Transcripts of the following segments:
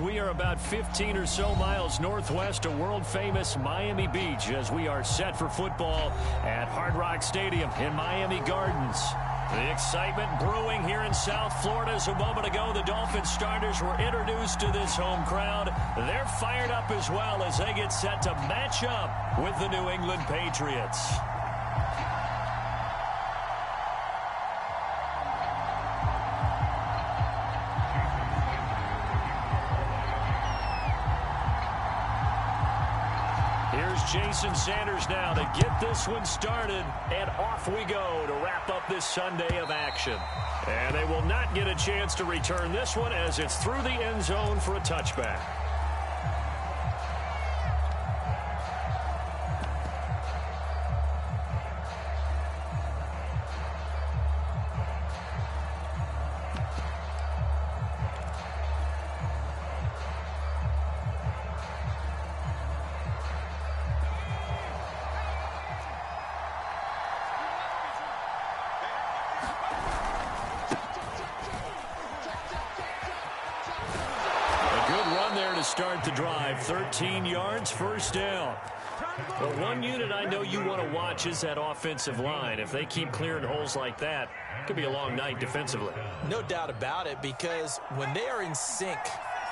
We are about 15 or so miles northwest of world-famous Miami Beach as we are set for football at Hard Rock Stadium in Miami Gardens. The excitement brewing here in South Florida as a moment ago the Dolphins starters were introduced to this home crowd. They're fired up as well as they get set to match up with the New England Patriots. Jason Sanders now to get this one started, and off we go to wrap up this Sunday of action. And they will not get a chance to return this one as it's through the end zone for a touchback. Start the drive, 13 yards, first down. But one unit I know you want to watch is that offensive line. If they keep clearing holes like that, it could be a long night defensively. No doubt about it, because when they are in sync,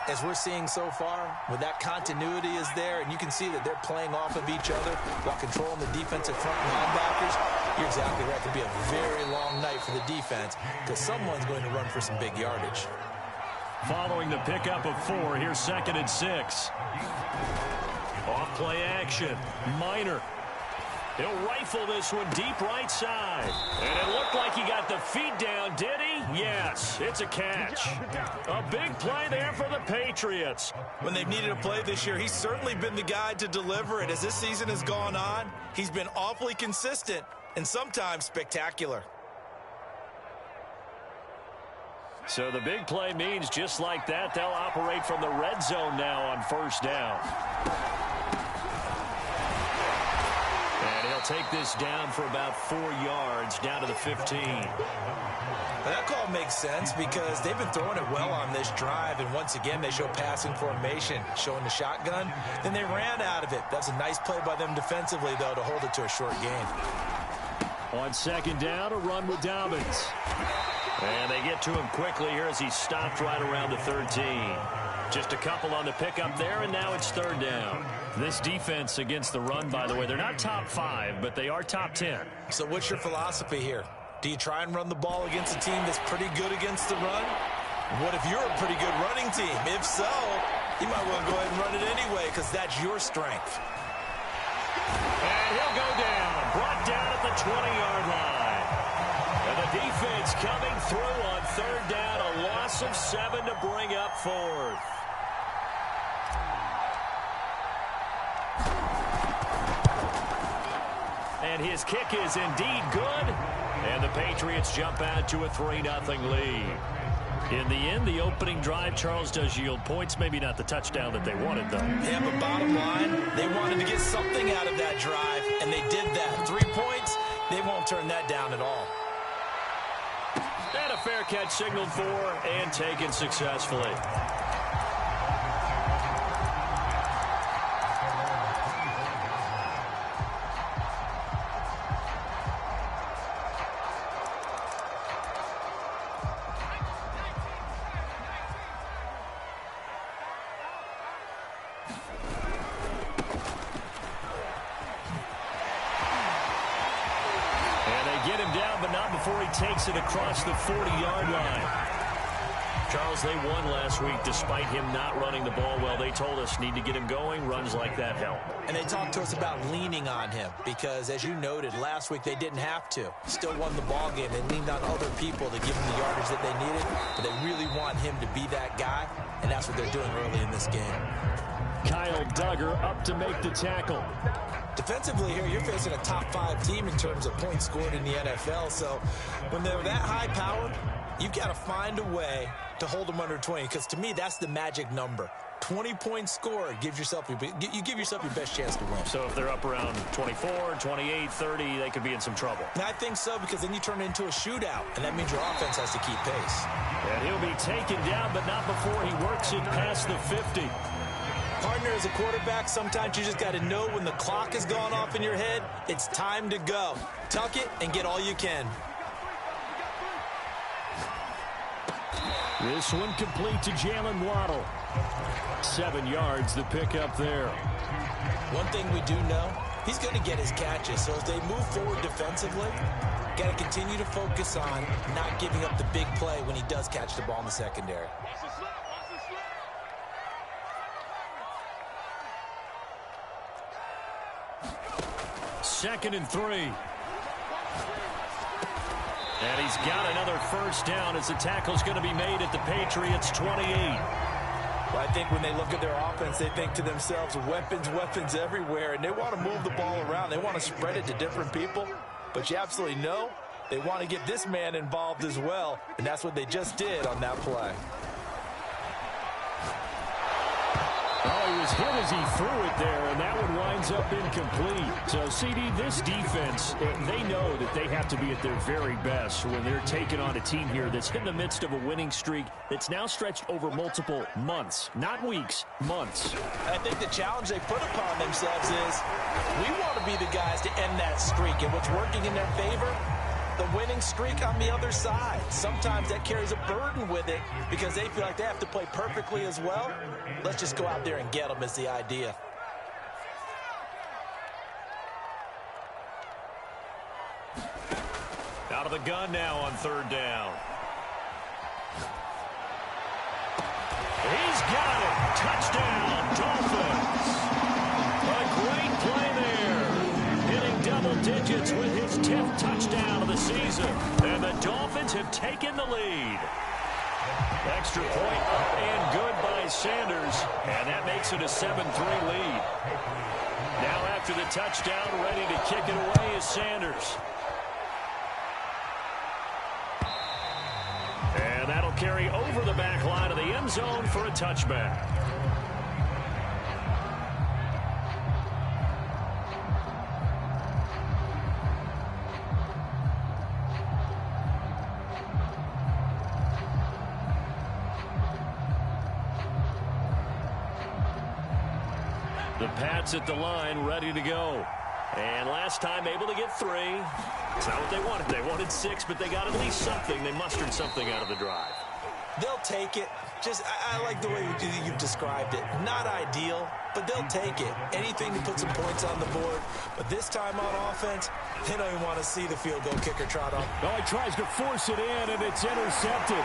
as we're seeing so far, when that continuity is there, and you can see that they're playing off of each other while controlling the defensive front linebackers, you're exactly right. It could be a very long night for the defense because someone's going to run for some big yardage. Following the pickup of 4, here's 2nd and 6. Off play action. Minor. He'll rifle this one deep right side. And it looked like he got the feet down, did he? Yes, it's a catch. A big play there for the Patriots. When they've needed a play this year, he's certainly been the guy to deliver it. As this season has gone on, he's been awfully consistent and sometimes spectacular. So the big play means just like that, they'll operate from the red zone now on first down. And he'll take this down for about 4 yards, down to the 15. That call makes sense because they've been throwing it well on this drive, and once again they show passing formation, showing the shotgun. Then they ran out of it. That's a nice play by them defensively, though, to hold it to a short gain. On second down, a run with Dolphins. And they get to him quickly here as he stopped right around the 13. Just a couple on the pickup there, and now it's third down. This defense against the run, by the way, they're not top 5, but they are top 10. So what's your philosophy here? Do you try and run the ball against a team that's pretty good against the run? What if you're a pretty good running team? If so, you might well go ahead and run it anyway because that's your strength. And he'll go down, brought down at the 20-yard line. And the defense coming through on third down, a loss of 7 to bring up 4th. And his kick is indeed good. And the Patriots jump out to a 3-0 lead. In the end, the opening drive, Charles, does yield points. Maybe not the touchdown that they wanted, though. Yeah, but bottom line, they wanted to get something out of that drive, and they did that. 3 points, they won't turn that down at all. And a fair catch signaled for and taken successfully. Takes it across the 40-yard line. Charles, they won last week despite him not running the ball well. They told us need to get him going. Runs like that help. And they talked to us about leaning on him because, as you noted, last week they didn't have to. Still won the ball game. They leaned on other people to give him the yardage that they needed, but they really want him to be that guy, and that's what they're doing early in this game. Kyle Duggar up to make the tackle. Defensively here, you're facing a top 5 team in terms of points scored in the NFL. So when they're that high-powered, you've got to find a way to hold them under 20, because to me, that's the magic number. 20-point score, you give yourself your best chance to win. So if they're up around 24, 28, 30, they could be in some trouble. And I think so, because then you turn it into a shootout, and that means your offense has to keep pace. And he'll be taken down, but not before he works it past the 50. Partner, as a quarterback, sometimes you just got to know when the clock has gone off in your head, it's time to go. Tuck it and get all you can. This one complete to Jalen Waddle. 7 yards the pick up there. One thing we do know, he's going to get his catches. So as they move forward defensively, got to continue to focus on not giving up the big play when he does catch the ball in the secondary. Second and 3. And he's got another first down as the tackle's going to be made at the Patriots' 28. Well, I think when they look at their offense, they think to themselves, weapons everywhere, and they want to move the ball around. They want to spread it to different people, but you absolutely know they want to get this man involved as well, and that's what they just did on that play. Oh, he was hit as he threw it there, and that one winds up incomplete. So, CD, this defense, they know that they have to be at their very best when they're taking on a team here that's in the midst of a winning streak that's now stretched over multiple months, not weeks, months. I think the challenge they put upon themselves is we want to be the guys to end that streak, and what's working in their favor, the winning streak on the other side. Sometimes that carries a burden with it because they feel like they have to play perfectly as well. Let's just go out there and get them is the idea. Out of the gun now on third down. He's got it. Touchdown, Dolphins. A great play there. Hitting double digits with his 10th touchdown of the season. And the Dolphins have taken the lead. Extra point up and good by Sanders. And that makes it a 7-3 lead. Now after the touchdown, ready to kick it away is Sanders. And that'll carry over the back line of the end zone for a touchback. The Pats at the line, ready to go. And last time able to get 3. It's not what they wanted. They wanted 6, but they got at least something. They mustered something out of the drive. They'll take it. I like the way you've described it. Not ideal, but they'll take it. Anything to put some points on the board. But this time on offense, they don't even want to see the field goal kicker trot on. Oh, he tries to force it in, and it's intercepted.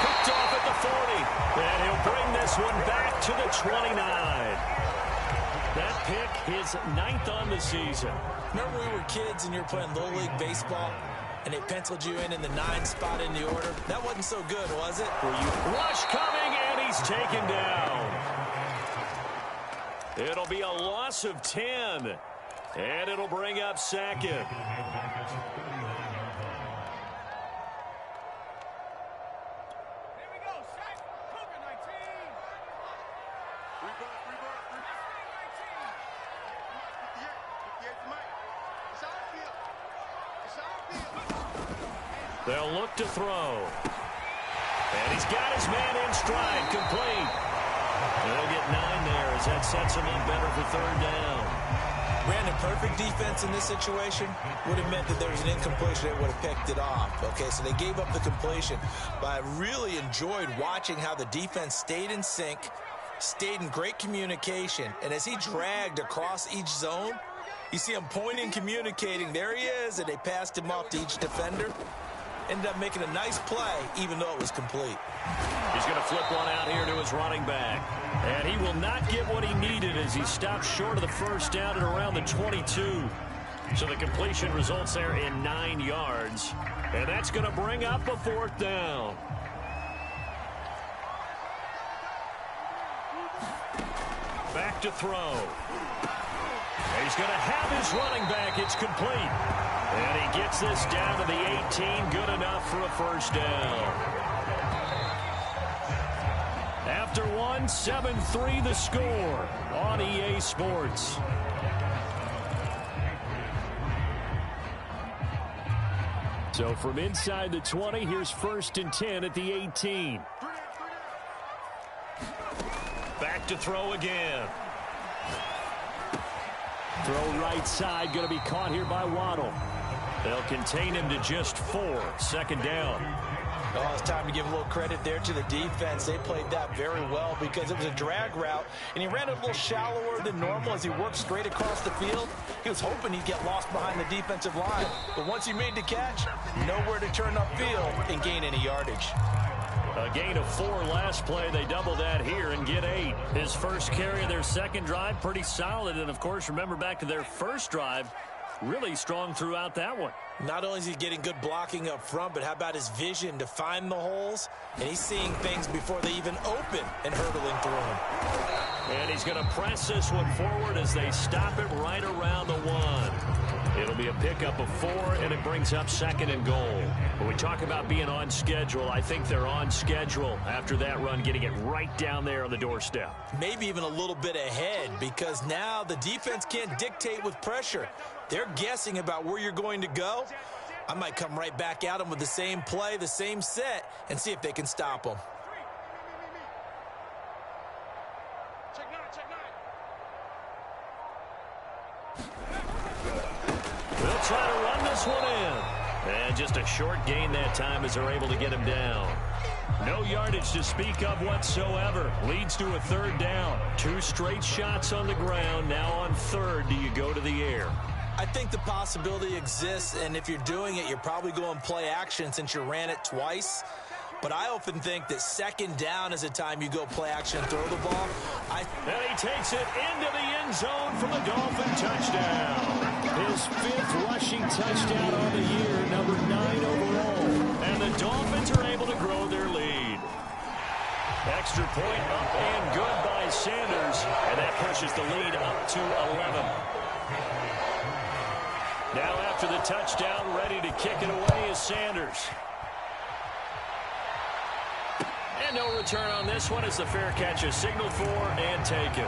Picked off at the 40. And he'll bring this one back to the 29. That pick is 9th on the season. Remember we were kids and you were playing Little League Baseball and they penciled you in the 9th spot in the order? That wasn't so good, was it? Rush coming, and he's taken down. It'll be a loss of 10, and it'll bring up 2nd. They'll look to throw. And he's got his man in stride, complete. They'll get 9 there as that sets him up better for third down. Brandon, perfect defense in this situation would have meant that there was an incompletion. They would have picked it off. Okay, so they gave up the completion. But I really enjoyed watching how the defense stayed in sync, stayed in great communication. And as he dragged across each zone, you see him pointing, communicating. There he is, and they passed him off to each defender. Ended up making a nice play, even though it was complete. He's going to flip one out here to his running back. And he will not get what he needed as he stopped short of the first down at around the 22. So the completion results there in 9 yards. And that's going to bring up a 4th down. Back to throw. And he's going to have his running back. It's complete. And he gets this down to the 18. Good enough for a first down. After one, 7-3 the score on EA Sports. So from inside the 20, here's 1st and 10 at the 18. Back to throw again. Throw right side, going to be caught here by Waddle. They'll contain him to just 4. 2nd down. Oh, it's time to give a little credit there to the defense. They played that very well because it was a drag route, and he ran it a little shallower than normal as he worked straight across the field. He was hoping he'd get lost behind the defensive line, but once he made the catch, nowhere to turn upfield and gain any yardage. A gain of 4 last play. They double that here and get 8. His first carry of their second drive, pretty solid. And, of course, remember back to their first drive, really strong throughout that one. Not only is he getting good blocking up front, but how about his vision to find the holes? And he's seeing things before they even open and hurdling through them. And he's going to press this one forward as they stop it right around the 1. It'll be a pickup of 4, and it brings up 2nd and goal. When we talk about being on schedule, I think they're on schedule after that run, getting it right down there on the doorstep. Maybe even a little bit ahead, because now the defense can't dictate with pressure. They're guessing about where you're going to go. I might come right back at them with the same play, the same set, and see if they can stop them. They'll try to run this one in. And just a short gain that time as they're able to get him down. No yardage to speak of whatsoever. Leads to a 3rd down. 2 straight shots on the ground. Now on 3rd, do you go to the air? I think the possibility exists, and if you're doing it, you're probably going play action since you ran it twice. But I often think that 2nd down is a time you go play action and throw the ball. And he takes it into the end zone for the Dolphin touchdown. His 5th rushing touchdown on the year, number 9 overall. And the Dolphins are able to grow their lead. Extra point up and good by Sanders. And that pushes the lead up to 11. Now after the touchdown, ready to kick it away is Sanders. And no return on this one as the fair catch is signaled for and taken.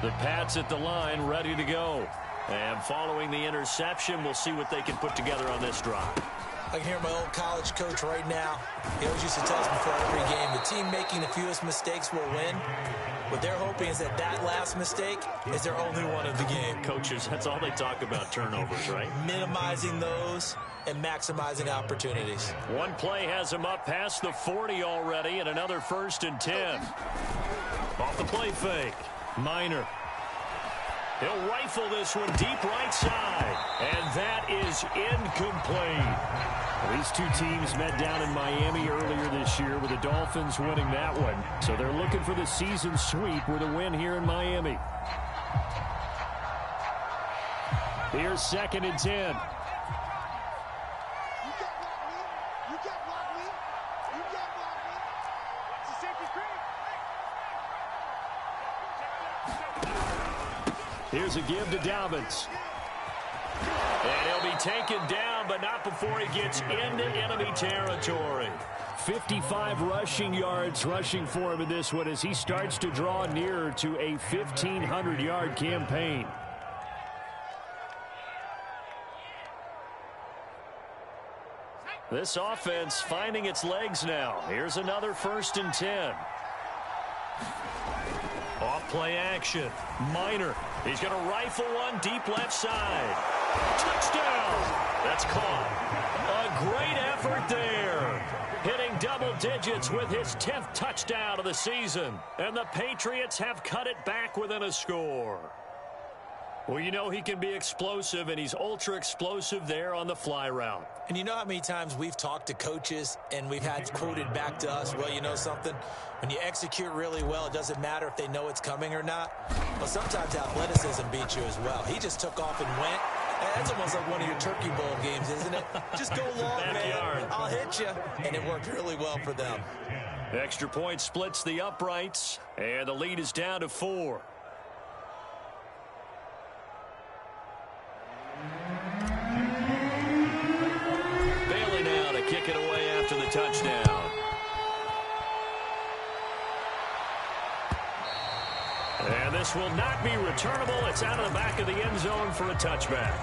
The Pats at the line, ready to go. And following the interception, we'll see what they can put together on this drive. I can hear my old college coach right now. He always used to tell us before every game, the team making the fewest mistakes will win. What they're hoping is that that last mistake is their only one of the game. Coaches, that's all they talk about, turnovers, right? Minimizing those and maximizing opportunities. One play has him up past the 40 already, and another 1st and 10. Off the play fake. Minor. He'll rifle this one deep right side. And that is incomplete. Well, these two teams met down in Miami earlier this year with the Dolphins winning that one. So they're looking for the season sweep with a win here in Miami. Here's 2nd and 10. Here's a give to Dobbins. And he'll be taken down, but not before he gets into enemy territory. 55 rushing yards rushing for him in this one as he starts to draw nearer to a 1,500-yard campaign. This offense finding its legs now. Here's another 1st and 10. Off play action. Minor. He's going to rifle one deep left side. Touchdown. That's caught. A great effort there. Hitting double digits with his 10th touchdown of the season. And the Patriots have cut it back within a score. Well, you know he can be explosive, and he's ultra explosive there on the fly route. And you know how many times we've talked to coaches and we've had quoted back to us, well, you know something? When you execute really well, it doesn't matter if they know it's coming or not. Well, sometimes athleticism beats you as well. He just took off and went, That's almost like one of your Turkey Bowl games, isn't it? Just go long, man. I'll hit you. And it worked really well for them. Extra point splits the uprights, and the lead is down to 4. Bailey now to kick it away after the touchdown. And this will not be returnable. It's out of the back of the end zone for a touchback.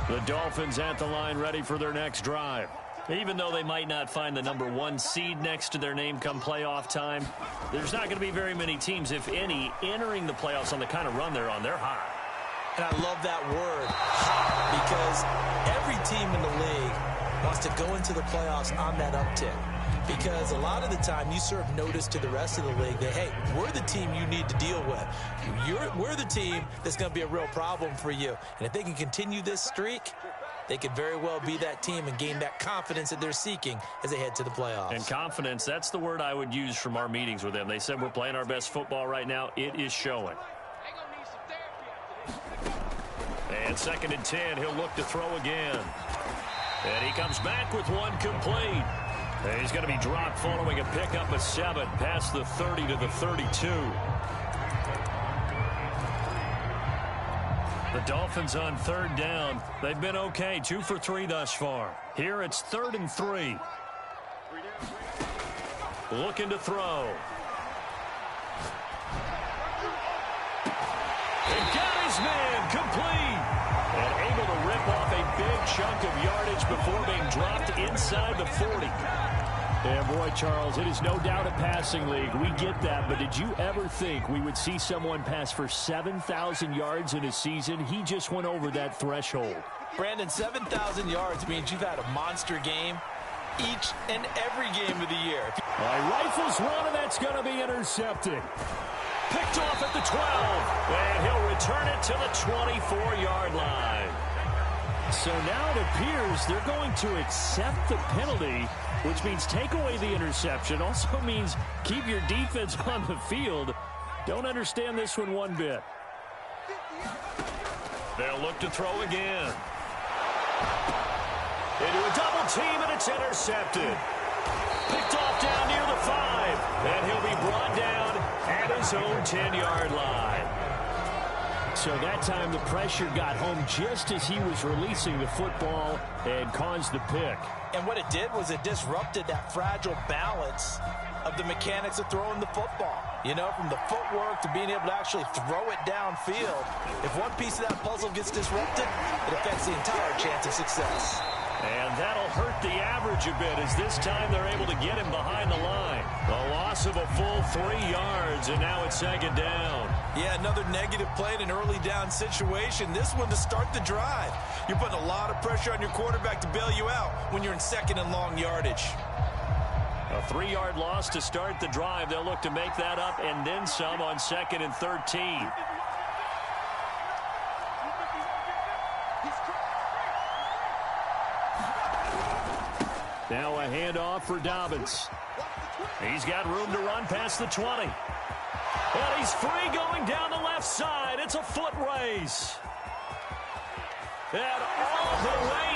The Dolphins at the line ready for their next drive. Even though they might not find the #1 seed next to their name come playoff time, there's not going to be very many teams, if any, entering the playoffs on the kind of run they're on. They're hot. And I love that word, hot, because every team in the league wants to go into the playoffs on that uptick. Because a lot of the time you serve notice to the rest of the league that, hey, we're the team you need to deal with. We're the team that's going to be a real problem for you. And if they can continue this streak, they could very well be that team and gain that confidence that they're seeking as they head to the playoffs. And confidence, that's the word I would use from our meetings with them. They said we're playing our best football right now. It is showing. And 2nd and 10, he'll look to throw again. And he comes back with one complete. And he's going to be dropped following a pickup of 7 past the 30 to the 32. The Dolphins on 3rd down. They've been okay, 2 for 3 thus far. Here it's 3rd and 3. Looking to throw. And got his man complete. And able to rip off a big chunk of yardage before being dropped inside the 40. And boy, Charles, it is no doubt a passing league. We get that, but did you ever think we would see someone pass for 7,000 yards in a season? He just went over that threshold. Brandon, 7,000 yards means you've had a monster game each and every game of the year. Rifles one, and that's going to be intercepted. Picked off at the 12, and he'll return it to the 24-yard line. So now it appears they're going to accept the penalty, which means take away the interception. Also means keep your defense on the field. Don't understand this one bit. They'll look to throw again. Into a double team, and it's intercepted. Picked off down near the 5, and he'll be brought down at his own 10-yard line. So that time the pressure got home just as he was releasing the football and caused the pick. And what it did was it disrupted that fragile balance of the mechanics of throwing the football. You know, from the footwork to being able to actually throw it downfield. If one piece of that puzzle gets disrupted, it affects the entire chance of success. And that'll hurt the average a bit as this time they're able to get him behind the line. A loss of a full 3 yards, and now it's 2nd down. Yeah, another negative play in an early down situation. This one to start the drive. You're putting a lot of pressure on your quarterback to bail you out when you're in 2nd and long yardage. A 3-yard loss to start the drive. They'll look to make that up and then some on 2nd and 13. Now a handoff for Dobbins. He's got room to run past the 20. And he's free going down the left side. It's a foot race. And all the way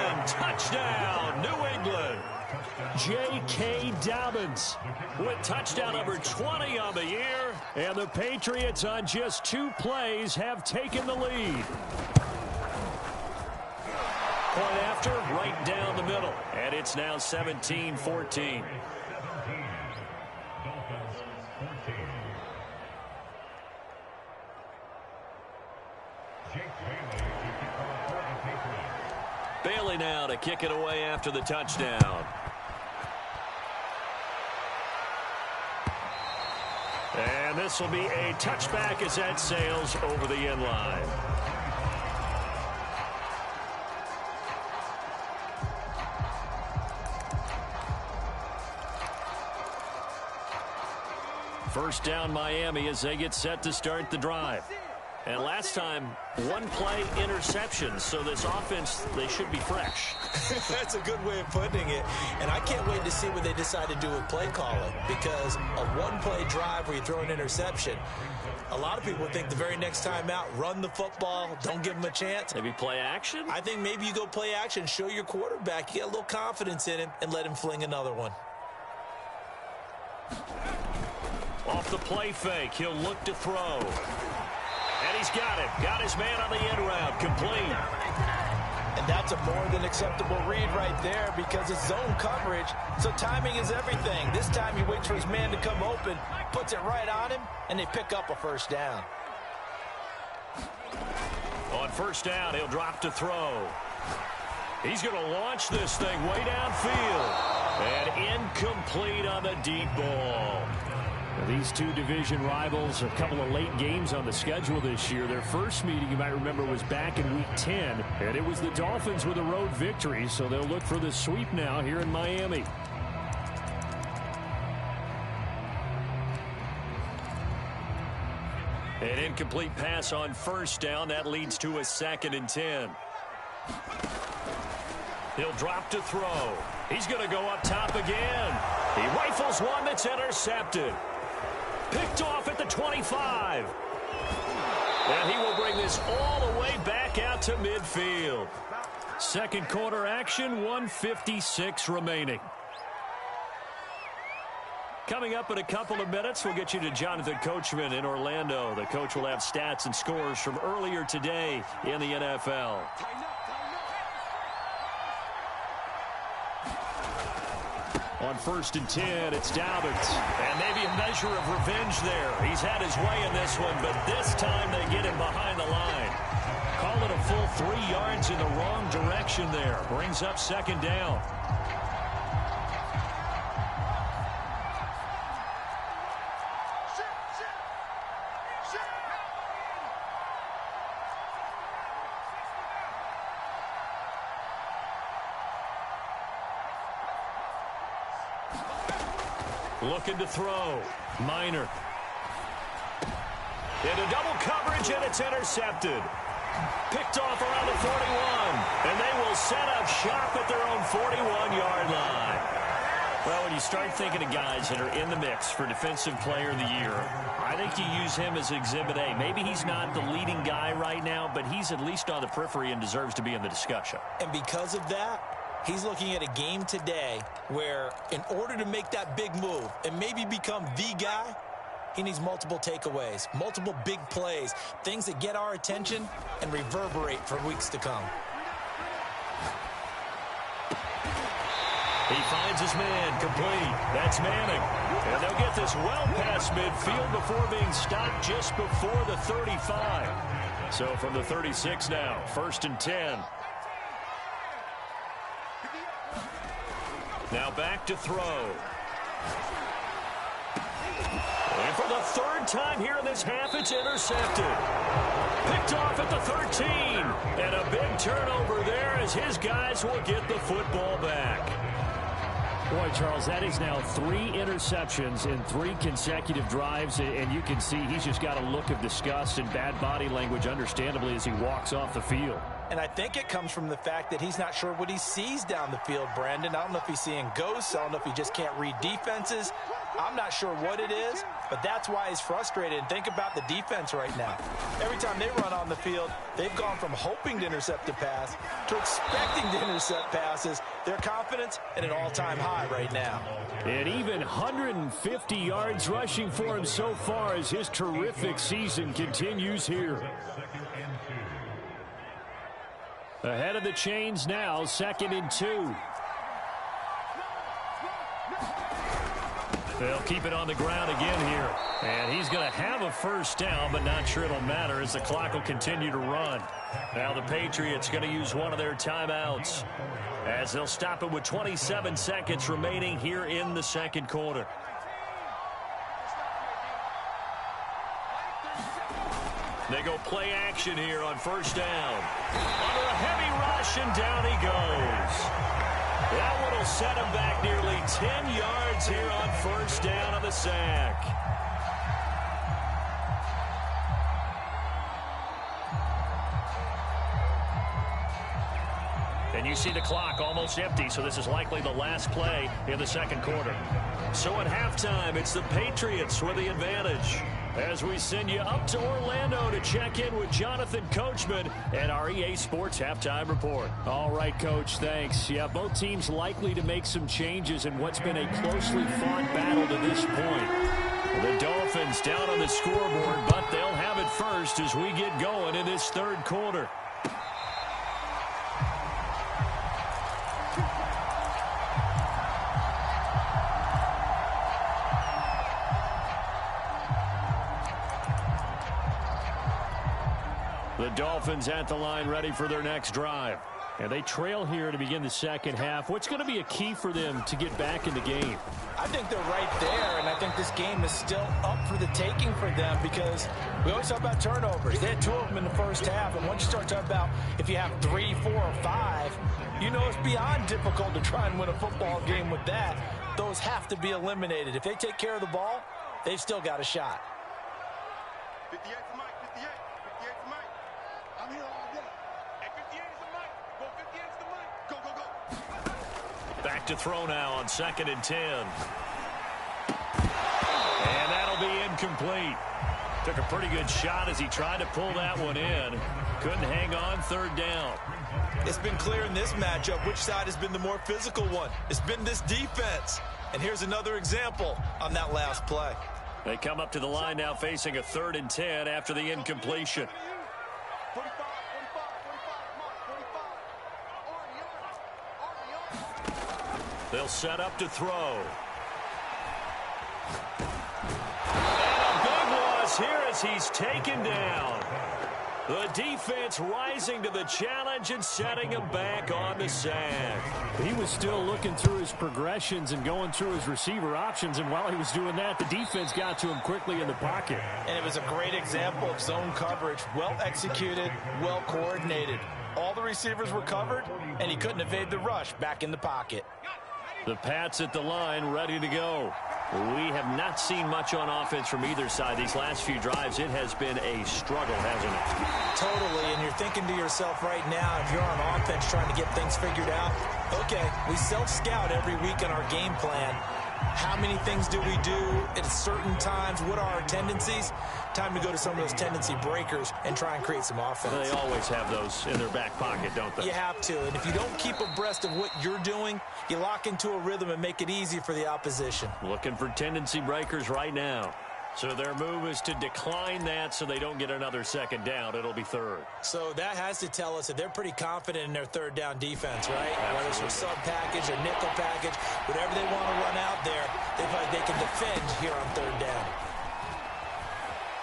in. Touchdown, New England. J.K. Dobbins with touchdown number 20 on the year. And the Patriots on just 2 plays have taken the lead. Point after, right down the middle. And it's now 17-14. Bailey now to kick it away after the touchdown. And this will be a touchback as that sails over the end line. First down Miami as they get set to start the drive. And last time, one play interception. So this offense, they should be fresh. That's a good way of putting it. And I can't wait to see what they decide to do with play calling, because a one-play drive where you throw an interception, a lot of people think the very next time out, run the football, don't give them a chance. Maybe play action? I think maybe you go play action, show your quarterback, you get a little confidence in him, and let him fling another one. Off the play fake, he'll look to throw. And he's got it. Got his man on the end route. Complete. And that's a more than acceptable read right there, because it's zone coverage, so timing is everything. This time he waits for his man to come open, puts it right on him, and they pick up a first down. On first down, he'll drop to throw. He's going to launch this thing way downfield. And incomplete on the deep ball. Now, these two division rivals, a couple of late games on the schedule this year. Their first meeting, you might remember, was back in Week 10. And it was the Dolphins with a road victory, so they'll look for the sweep now here in Miami. An incomplete pass on first down. That leads to a 2nd and 10. He'll drop to throw. He's going to go up top again. He rifles one that's intercepted. Picked off at the 25. And he will bring this all the way back out to midfield. Second quarter action, 1:56 remaining. Coming up in a couple of minutes, we'll get you to Jonathan Coachman in Orlando. The coach will have stats and scores from earlier today in the NFL. On 1st and 10, it's Dobbins. And maybe a measure of revenge there. He's had his way in this one, but this time they get him behind the line. Call it a full 3 yards in the wrong direction there. Brings up 2nd down. Looking to throw. Minor. Into double coverage, and it's intercepted. Picked off around the 41. And they will set up shop at their own 41-yard line. Well, when you start thinking of guys that are in the mix for Defensive Player of the Year, I think you use him as Exhibit A. Maybe he's not the leading guy right now, but he's at least on the periphery and deserves to be in the discussion. And because of that, he's looking at a game today where, in order to make that big move and maybe become the guy, he needs multiple takeaways, multiple big plays, things that get our attention and reverberate for weeks to come. He finds his man, complete. That's Manning. And they'll get this well past midfield before being stopped just before the 35. So from the 36 now, 1st and 10. Now back to throw. And for the 3rd time here in this half, it's intercepted. Picked off at the 13. And a big turnover there as his guys will get the football back. Boy, Charles, that is now 3 interceptions in 3 consecutive drives, and you can see he's just got a look of disgust and bad body language, understandably, as he walks off the field. And I think it comes from the fact that he's not sure what he sees down the field, Brandon. I don't know if he's seeing ghosts. I don't know if he just can't read defenses. I'm not sure what it is, but that's why he's frustrated. And think about the defense right now. Every time they run on the field, they've gone from hoping to intercept a pass to expecting to intercept passes. Their confidence at an all-time high right now. And even 150 yards rushing for him so far as his terrific season continues here. Ahead of the chains now, 2nd and 2. They'll keep it on the ground again here. And he's going to have a first down, but not sure it'll matter as the clock will continue to run. Now the Patriots going to use one of their timeouts as they'll stop it with 27 seconds remaining here in the 2nd quarter. They go play action here on 1st down. Under a heavy rush, and down he goes. That one will set him back nearly 10 yards here on 1st down on the sack. And you see the clock almost empty, so this is likely the last play in the second quarter. So at halftime, it's the Patriots with the advantage. As we send you up to Orlando to check in with Jonathan Coachman and our EA Sports Halftime Report. All right, Coach, thanks. Yeah, both teams likely to make some changes in what's been a closely fought battle to this point. The Dolphins down on the scoreboard, but they'll have it first as we get going in this third quarter. The Dolphins at the line ready for their next drive. And they trail here to begin the second half. What's going to be a key for them to get back in the game? I think they're right there, and I think this game is still up for the taking for them because we always talk about turnovers. They had 2 of them in the first half, and once you start talking about if you have 3, 4, or 5, you know it's beyond difficult to try and win a football game with that. Those have to be eliminated. If they take care of the ball, they've still got a shot. 58 to Mike, 58. 58 to Mike. I'm here all day. Hey, 58 is the Mike. Go 58 is the Mike. Go, go, go. Back to throw now on 2nd and 10. And that'll be incomplete. Took a pretty good shot as he tried to pull that one in. Couldn't hang on, 3rd down. It's been clear in this matchup which side has been the more physical one. It's been this defense. And here's another example on that last play. They come up to the line now facing a 3rd and 10 after the incompletion. 45, 45, 45, Mark, 45. They'll set up to throw. And a big loss here as he's taken down. The defense rising to the challenge and setting him back on the sack. He was still looking through his progressions and going through his receiver options, and while he was doing that, the defense got to him quickly in the pocket. And it was a great example of zone coverage. Well executed, well coordinated. All the receivers were covered, and he couldn't evade the rush back in the pocket. The Pats at the line ready to go. We have not seen much on offense from either side. These last few drives, it has been a struggle, hasn't it? Totally, and you're thinking to yourself right now, if you're on offense trying to get things figured out, okay, we self-scout every week in our game plan. How many things do we do at certain times? What are our tendencies? Time to go to some of those tendency breakers and try and create some offense. They always have those in their back pocket, don't they? You have to, and if you don't keep abreast of what you're doing, you lock into a rhythm and make it easy for the opposition. Looking for tendency breakers right now. So their move is to decline that so they don't get another 2nd down. It'll be 3rd. So that has to tell us that they're pretty confident in their 3rd down defense, right? Absolutely. Whether it's a sub package or nickel package, whatever they want to run out there, they feel like they can defend here on 3rd down.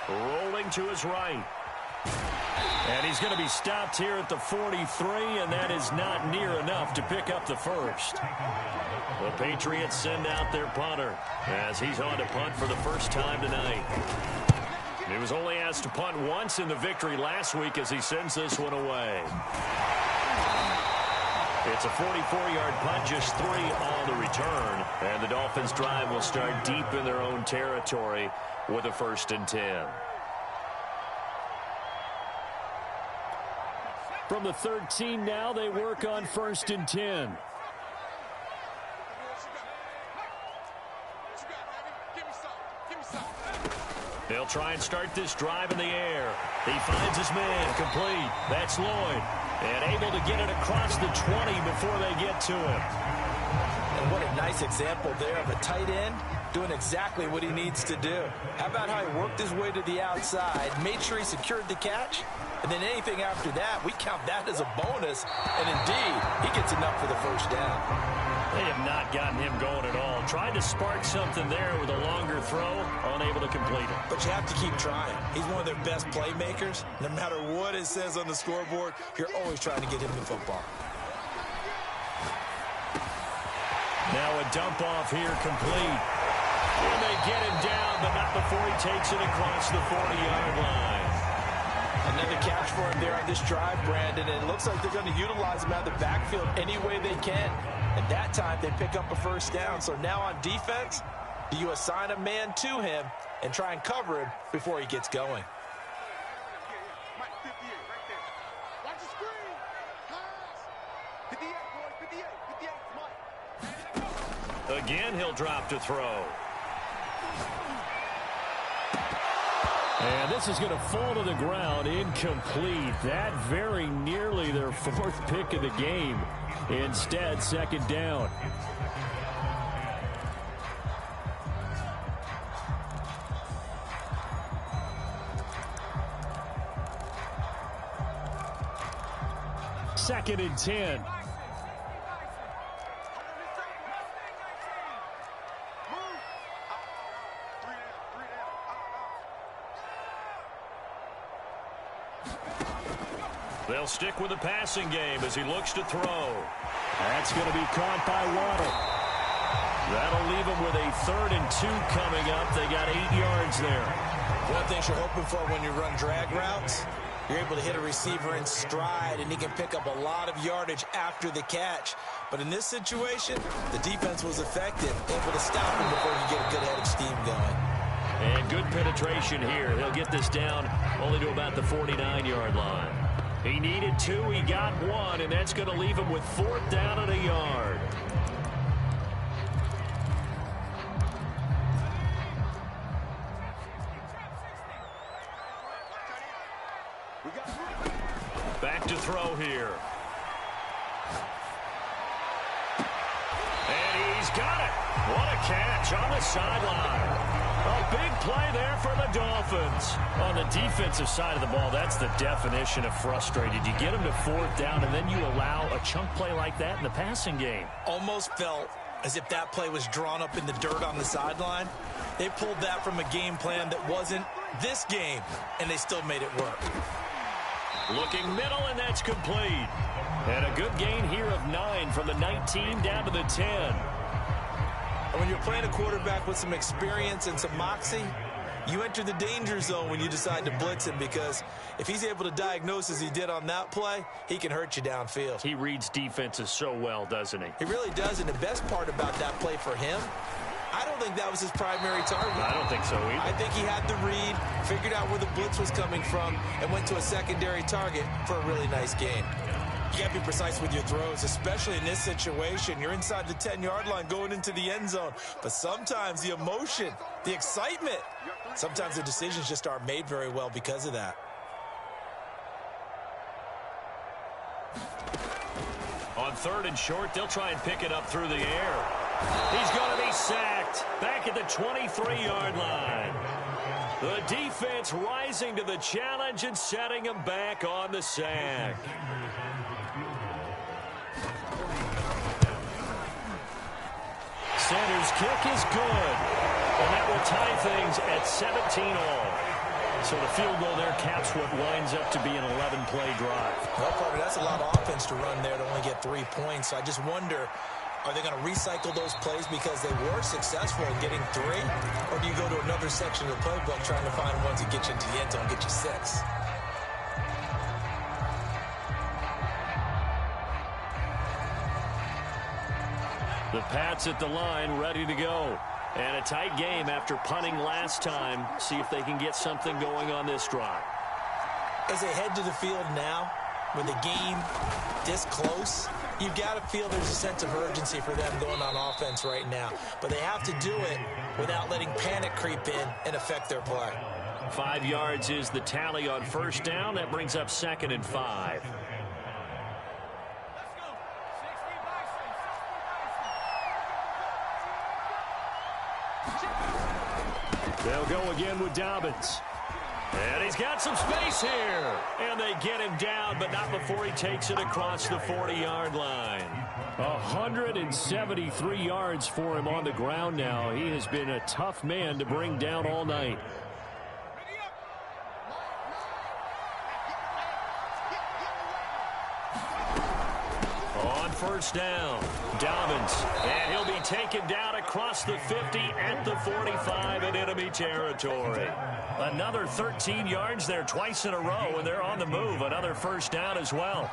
Rolling to his right. And he's going to be stopped here at the 43, and that is not near enough to pick up the first. The Patriots send out their punter as he's on to punt for the first time tonight. He was only asked to punt once in the victory last week as he sends this one away. It's a 44-yard punt, just 3 on the return. And the Dolphins' drive will start deep in their own territory with a 1st and 10. From the 13 now, they work on 1st and 10. They'll try and start this drive in the air. He finds his man complete. That's Lloyd. And able to get it across the 20 before they get to him. And what a nice example there of a tight end doing exactly what he needs to do. How about how he worked his way to the outside, made sure he secured the catch, and then anything after that, we count that as a bonus. And indeed, he gets enough for the 1st down. They have not gotten him going at all. Tried to spark something there with a longer throw, unable to complete it. But you have to keep trying. He's one of their best playmakers. No matter what it says on the scoreboard, You're always trying to get him the football. Now a dump off here complete. And they get him down, but not before he takes it across the 40-yard line. Another catch for him there on this drive, Brandon. And it looks like they're going to utilize him out of the backfield any way they can. And that time, they pick up a 1st down. So now on defense, do you assign a man to him and try and cover him before he gets going? Mike, 58, right there. Watch the screen. Pass. 58, boy, 58, 58, Mike. Again, he'll drop to throw. And this is going to fall to the ground, incomplete. That very nearly their fourth pick of the game. Instead, second down. Second and 10. They'll stick with the passing game as he looks to throw. That's going to be caught by Waddle. That'll leave him with a 3rd and 2 coming up. They got 8 yards there. One thing you're hoping for when you run drag routes, you're able to hit a receiver in stride, and he can pick up a lot of yardage after the catch. But in this situation, the defense was effective, able to stop him before he get a good head of steam going. And good penetration here. He'll get this down only to about the 49-yard line. He needed 2, he got 1, and that's going to leave him with 4th down and a yard. Back to throw here. And he's got it. What a catch on the sideline. A big play there for the Dolphins. On the defensive side of the ball, that's the definition of frustrated. You get them to 4th down, and then you allow a chunk play like that in the passing game. Almost felt as if that play was drawn up in the dirt on the sideline. They pulled that from a game plan that wasn't this game, and they still made it work. Looking middle, and that's complete. And a good gain here of 9 from the 19 down to the 10. And when you're playing a quarterback with some experience and some moxie, you enter the danger zone when you decide to blitz him, because if he's able to diagnose as he did on that play, he can hurt you downfield. He reads defenses so well, doesn't he? He really does, and the best part about that play for him, I don't think that was his primary target. I don't think so either. I think he had the read, figured out where the blitz was coming from, and went to a secondary target for a really nice gain. You got to be precise with your throws, especially in this situation. You're inside the 10-yard line going into the end zone. But sometimes the emotion, the excitement, sometimes the decisions just aren't made very well because of that. On 3rd and short, they'll try and pick it up through the air. He's going to be sacked back at the 23-yard line. The defense rising to the challenge and setting him back on the sack. Center's kick is good. And that will tie things at 17-all. So the field goal there caps what winds up to be an 11-play drive. Well, Carter, that's a lot of offense to run there to only get 3 points. So I just wonder, are they going to recycle those plays because they were successful in getting 3? Or do you go to another section of the playbook trying to find ones that get you into the end zone and get you 6? The Pats at the line, ready to go. And a tight game after punting last time. See if they can get something going on this drive. As they head to the field now, with the game this close, you've got to feel there's a sense of urgency for them going on offense right now. But they have to do it without letting panic creep in and affect their play. 5 yards is the tally on 1st down. That brings up 2nd and 5. They'll go again with Dobbins. And he's got some space here. And they get him down, but not before he takes it across the 40-yard line. 173 yards for him on the ground now. He has been a tough man to bring down all night. On 1st down, Dobbins, and he'll be taken down across the 50 at the 45 in enemy territory. Another 13 yards there twice in a row, and they're on the move. Another 1st down as well.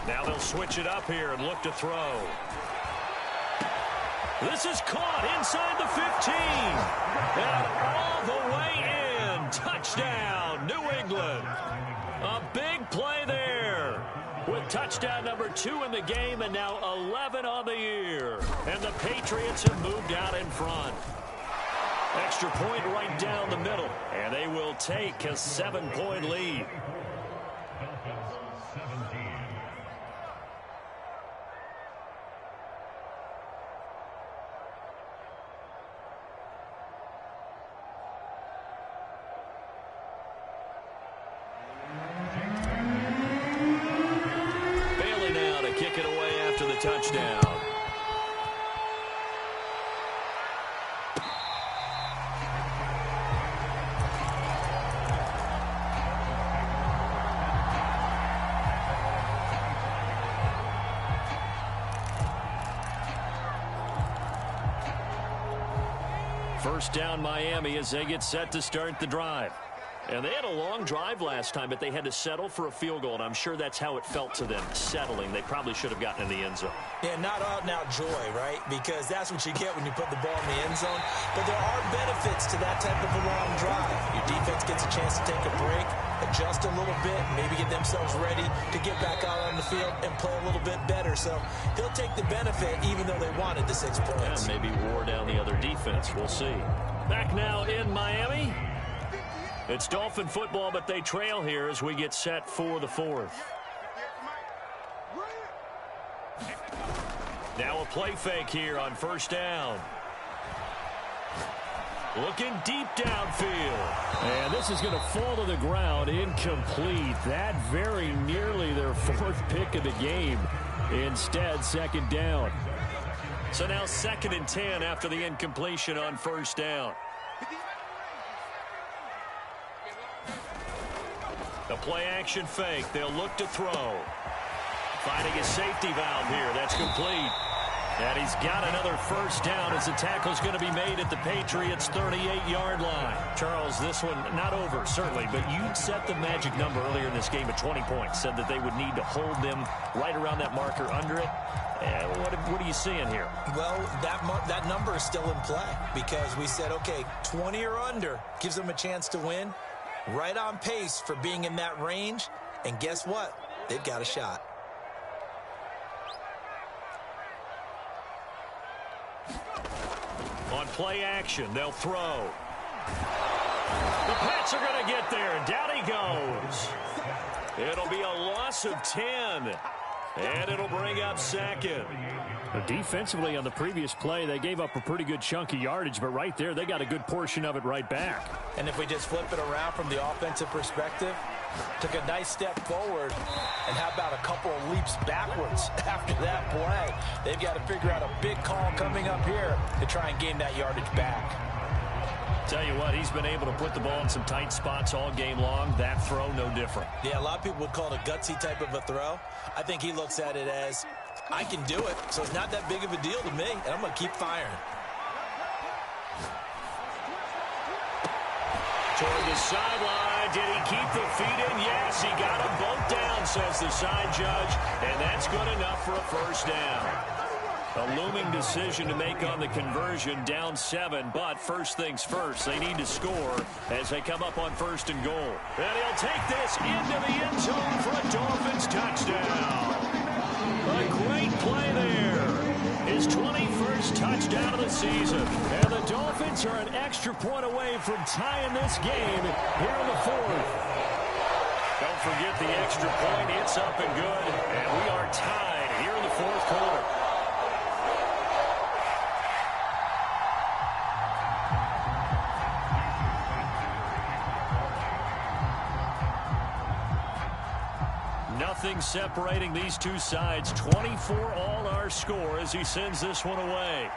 Now they'll switch it up here and look to throw. This is caught inside the 15. And all the way in. Touchdown, New England. A big play there with touchdown number 2 in the game and now 11 on the year. And the Patriots have moved out in front. Extra point right down the middle, and they will take a 7-point lead. Bailey now to kick it away after the touchdown. First down Miami as they get set to start the drive. And they had a long drive last time, but they had to settle for a field goal, and I'm sure that's how it felt to them, settling. They probably should have gotten in the end zone. Yeah, not out and out joy, right? Because that's what you get when you put the ball in the end zone. But there are benefits to that type of a long drive. Your defense gets a chance to take a break, adjust a little bit, maybe get themselves ready to get back out on the field and play a little bit better. So he'll take the benefit even though they wanted the 6 points. Yeah, maybe wore down the other defense. We'll see. Back now in Miami. It's Dolphin football, but they trail here as we get set for the 4th. Now a play fake here on first down. Looking deep downfield. And this is going to fall to the ground. Incomplete. That very nearly their 4th pick of the game. Instead, second down. So now 2nd and 10 after the incompletion on first down. The play action fake. They'll look to throw. Finding a safety valve here. That's complete. And he's got another first down as the tackle's going to be made at the Patriots' 38-yard line. Charles, this one not over, certainly, but you set the magic number earlier in this game at 20 points. Said that they would need to hold them right around that marker under it. What are you seeing here? Well, that number is still in play because we said, okay, 20 or under gives them a chance to win. Right on pace for being in that range. And guess what? They've got a shot. On play action, they'll throw. The Pats are going to get there, and down he goes. It'll be a loss of 10. And it'll bring up 2nd. Defensively on the previous play, they gave up a pretty good chunk of yardage, but right there, they got a good portion of it right back. And if we just flip it around from the offensive perspective, took a nice step forward, and how about a couple of leaps backwards after that play? They've got to figure out a big call coming up here to try and gain that yardage back. Tell you what, he's been able to put the ball in some tight spots all game long. That throw, no different. Yeah, a lot of people would call it a gutsy type of a throw. I think he looks at it as, I can do it, so it's not that big of a deal to me, and I'm going to keep firing. Toward the sideline, did he keep the feet in? Yes, he got them both down, says the side judge, and that's good enough for a first down. A looming decision to make on the conversion, down 7, but first things first, they need to score as they come up on 1st and goal. And he'll take this into the end zone for a Dolphins touchdown. A great play there. His 21st touchdown of the season. And the Dolphins are an extra point away from tying this game here in the 4th. Don't forget the extra point. It's up and good. And we are tied here in the 4th quarter. Nothing separating these two sides. 24 all our score as he sends this one away.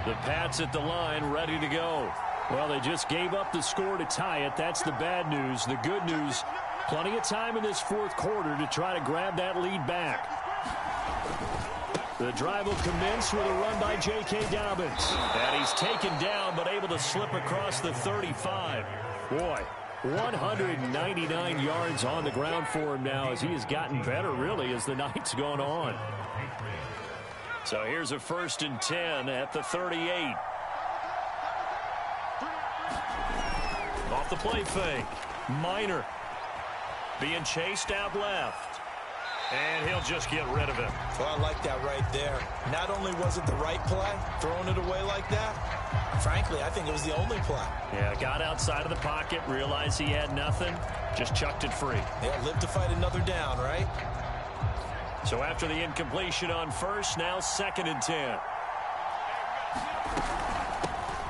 The Pats at the line, ready to go. Well, they just gave up the score to tie it. That's the bad news. The good news, plenty of time in this 4th quarter to try to grab that lead back. The drive will commence with a run by J.K. Dobbins. And he's taken down but able to slip across the 35. Boy, 199 yards on the ground for him now as he has gotten better, really, as the night's gone on. So here's a 1st and 10 at the 38. Off the play fake. Minor being chased out left. And he'll just get rid of it. Well, I like that right there. Not only was it the right play, throwing it away like that, frankly, I think it was the only play. Yeah, got outside of the pocket, realized he had nothing, just chucked it free. Yeah, live to fight another down, right? So after the incompletion on 1st, now 2nd and 10.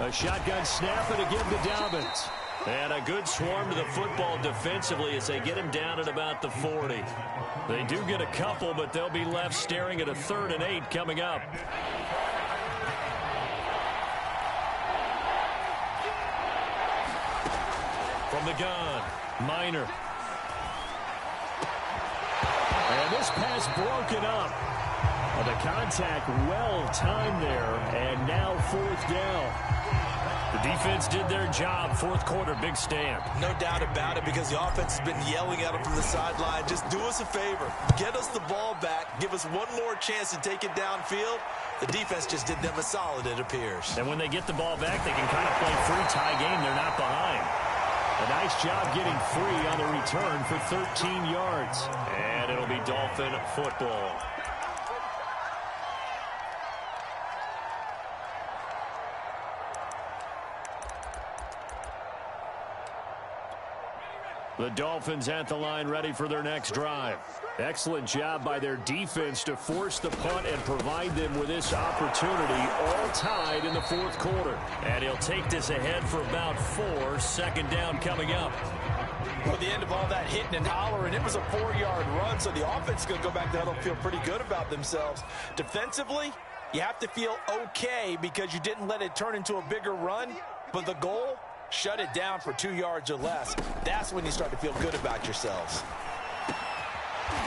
A shotgun snap and a give to Dobbins. And a good swarm to the football defensively as they get him down at about the 40. They do get a couple, but they'll be left staring at a 3rd and 8 coming up. From the gun, Minor. And this pass broken up. And the contact well timed there, and now 4th down. The defense did their job. 4th quarter, big stand. No doubt about it, because the offense has been yelling at them from the sideline. Just do us a favor. Get us the ball back. Give us one more chance to take it downfield. The defense just did them a solid, it appears. And when they get the ball back, they can kind of play free tie game. They're not behind. A nice job getting free on the return for 13 yards. And it'll be Dolphin football. The Dolphins at the line, ready for their next drive. Excellent job by their defense to force the punt and provide them with this opportunity, all tied in the 4th quarter. And he'll take this ahead for about 4. 2nd down coming up. Well, the end of all that hitting and hollering, it was a 4-yard run, so the offense is going to go back to huddle and feel pretty good about themselves. Defensively, you have to feel okay because you didn't let it turn into a bigger run, but the goal, shut it down for 2 yards or less. That's when you start to feel good about yourselves.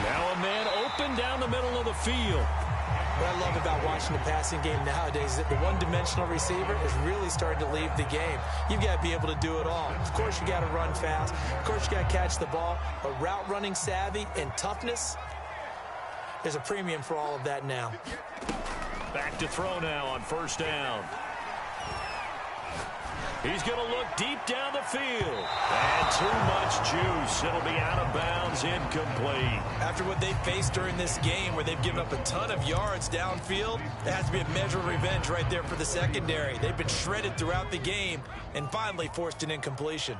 Now a man open down the middle of the field. What I love about watching the passing game nowadays is that the one-dimensional receiver is really starting to leave the game. You've got to be able to do it all. Of course, you got to run fast. Of course, you got to catch the ball. But route running savvy and toughness, there's a premium for all of that now. Back to throw now on 1st down. He's going to look deep down the field. And too much juice. It'll be out of bounds, incomplete. After what they've faced during this game where they've given up a ton of yards downfield, there has to be a measure of revenge right there for the secondary. They've been shredded throughout the game and finally forced an incompletion.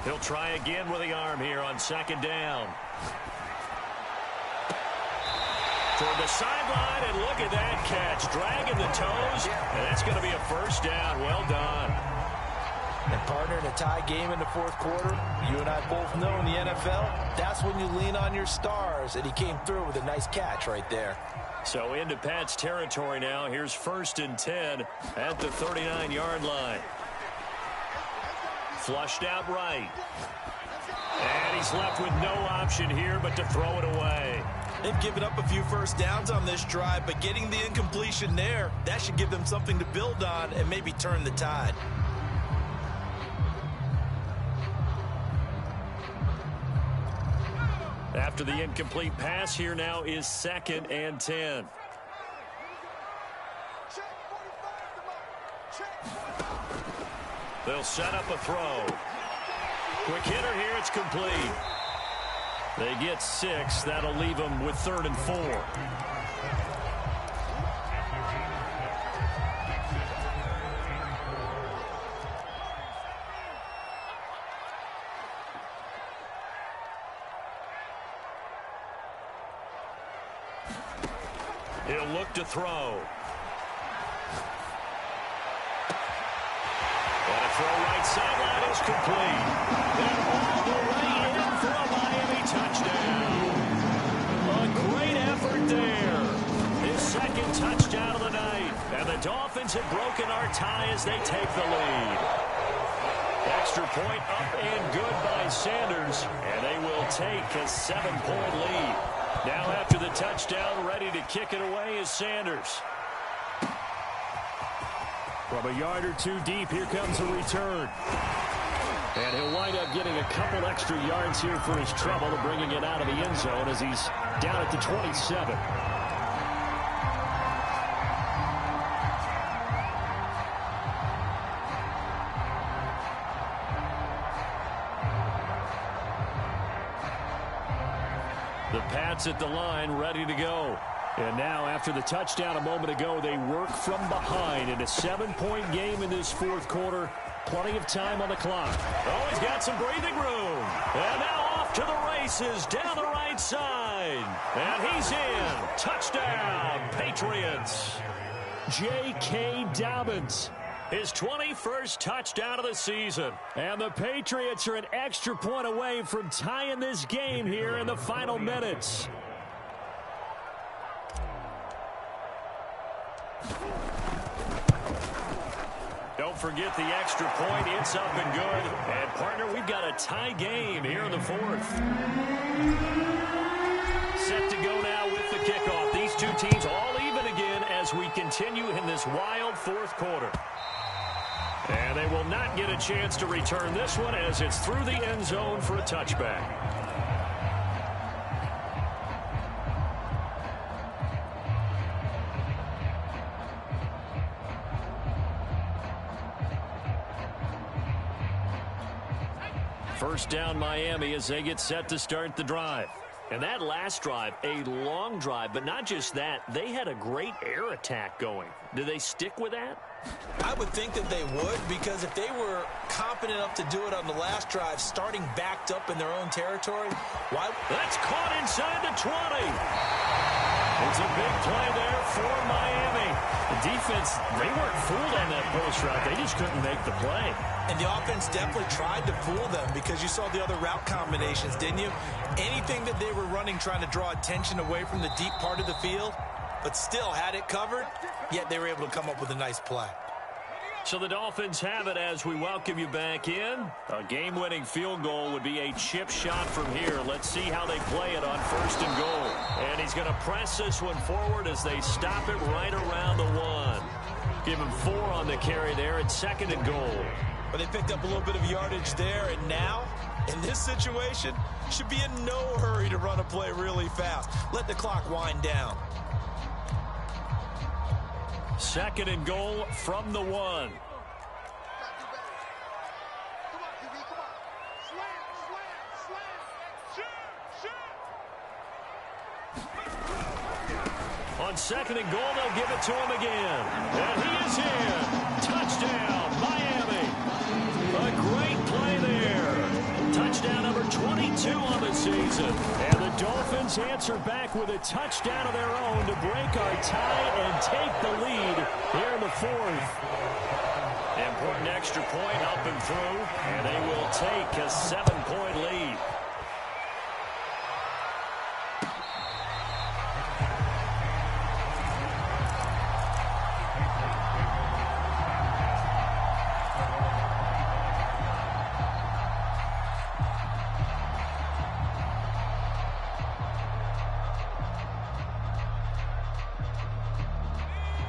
He'll try again with the arm here on 2nd down. Toward the sideline, and look at that catch. Dragging the toes, and that's going to be a 1st down. Well done. And partner, in a tie game in the 4th quarter, you and I both know in the NFL, that's when you lean on your stars, and he came through with a nice catch right there. So into Pat's territory now. Here's 1st and 10 at the 39-yard line. Flushed out right. And he's left with no option here but to throw it away. They've given up a few 1st downs on this drive, but getting the incompletion there, that should give them something to build on and maybe turn the tide. After the incomplete pass, here now is 2nd and 10. They'll set up a throw. Quick hitter here, it's complete. They get 6. That'll leave them with 3rd and 4. He'll look to throw. And a throw right sideline is complete. And all the way in for a Miami touchdown. A great effort there. His 2nd touchdown of the night. And the Dolphins have broken our tie as they take the lead. Extra point up and good by Sanders. And they will take a 7-point lead. Now after the touchdown, ready to kick it away is Sanders. From a yard or two deep, here comes a return. And he'll wind up getting a couple extra yards here for his trouble of bringing it out of the end zone as he's down at the 27. The Pats at the line, ready to go. And now, after the touchdown a moment ago, they work from behind in a 7-point game in this fourth quarter. Plenty of time on the clock. Oh, he's got some breathing room. And now off to the races down the right side. And he's in. Touchdown, Patriots. J.K. Dobbins. His 21st touchdown of the season. And the Patriots are an extra point away from tying this game here in the final minutes. Don't forget the extra point. It's up and good. And, partner, we've got a tie game here in the fourth. Set to go now with the kickoff. These two teams all even again as we continue in this wild fourth quarter. And they will not get a chance to return this one as it's through the end zone for a touchback. First down Miami as they get set to start the drive. And that last drive, a long drive, but not just that. They had a great air attack going. Do they stick with that? I would think that they would, because if they were competent enough to do it on the last drive, starting backed up in their own territory, why? That's caught inside the 20. It's a big play there for Miami. The defense, they weren't fooled on that post route. They just couldn't make the play. And the offense definitely tried to fool them because you saw the other route combinations, didn't you? Anything that they were running trying to draw attention away from the deep part of the field, but still had it covered, yet they were able to come up with a nice play. So the Dolphins have it as we welcome you back in. A game-winning field goal would be a chip shot from here. Let's see how they play it on first and goal. And he's going to press this one forward as they stop it right around the 1. Give him 4 on the carry there at second and goal. But they picked up a little bit of yardage there, and now, in this situation, should be in no hurry to run a play really fast. Let the clock wind down. Second and goal from the 1. Come on, QB, come on. Slam. On second and goal, they'll give it to him again. And he is in. Touchdown, Miami. A great play there. Touchdown number 22 on the season. And the Dolphins answer back with a touchdown of their own to break our tie and take the lead here in the fourth. Important extra point up and through, and they will take a 7-point lead.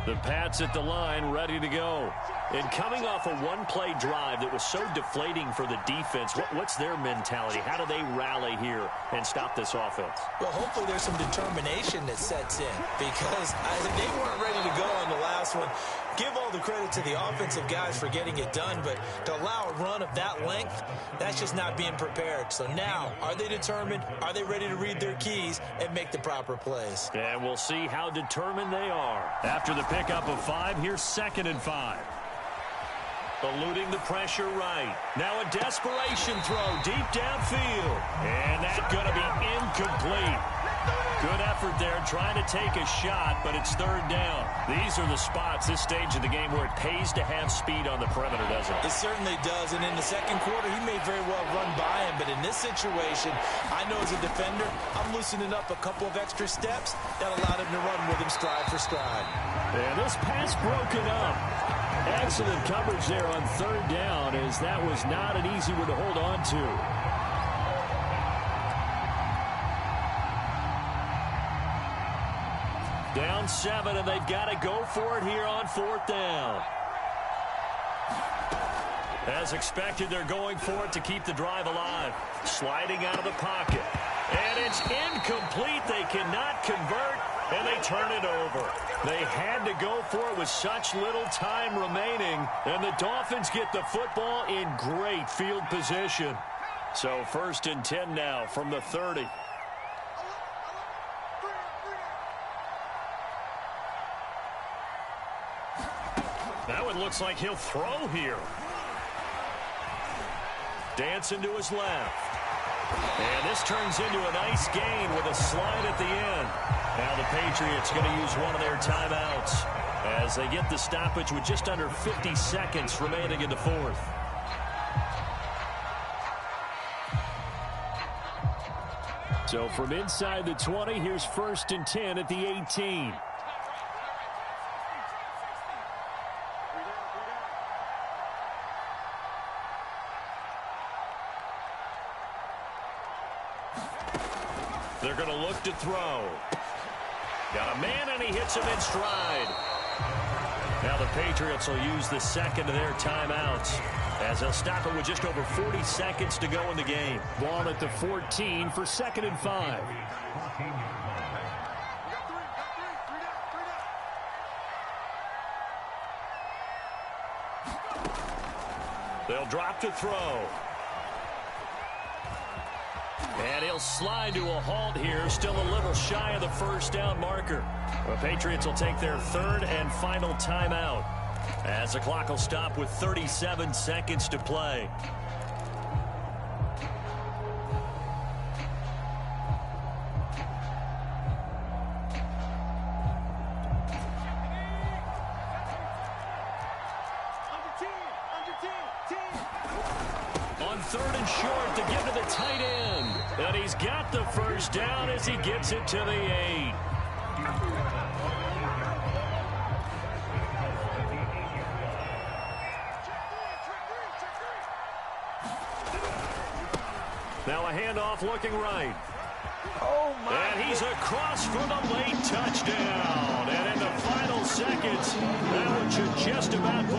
The Pats at the line, ready to go. And coming off a one-play drive that was so deflating for the defense, what's their mentality? How do they rally here and stop this offense? Well, hopefully there's some determination that sets in, because they weren't ready to go on the last one. Give all the credit to the offensive guys for getting it done, but to allow a run of that length, that's just not being prepared. So now, are they determined? Are they ready to read their keys and make the proper plays? And we'll see how determined they are. After the pickup of 5, here's second and 5. Eluding the pressure right. Now a desperation throw deep downfield. And that's going to be incomplete. Good effort there trying to take a shot, but it's third down. These are the spots, this stage of the game, where it pays to have speed on the perimeter, doesn't it? It certainly does, and in the second quarter, he may very well run by him, but in this situation, I know as a defender, I'm loosening up a couple of extra steps that allowed him to run with him stride for stride. And this pass broken up. Excellent coverage there on third down, as that was not an easy one to hold on to. Down 7, and they've got to go for it here on fourth down. As expected, they're going for it to keep the drive alive. Sliding out of the pocket. And it's incomplete. They cannot convert, and they turn it over. They had to go for it with such little time remaining, and the Dolphins get the football in great field position. So 1st and 10 now from the 30. Now it looks like he'll throw here. Dancing to his left. And this turns into a nice gain with a slide at the end. Now the Patriots going to use one of their timeouts as they get the stoppage with just under 50 seconds remaining in the 4th. So from inside the 20, here's 1st and 10 at the 18. They're going to look to throw. Got a man, and he hits him in stride. Now the Patriots will use the second of their timeouts as they'll stop it with just over 40 seconds to go in the game. Ball at the 14 for 2nd and 5. They'll drop to throw. And he'll slide to a halt here, still a little shy of the 1st down marker. The Patriots will take their 3rd and final timeout as the clock will stop with 37 seconds to play. On 3rd and short to give to the tight end. And he's got the 1st down as he gets it to the 8. Now a handoff looking right. Oh, my. And he's across for the late touchdown. And in the final seconds, that one should just about put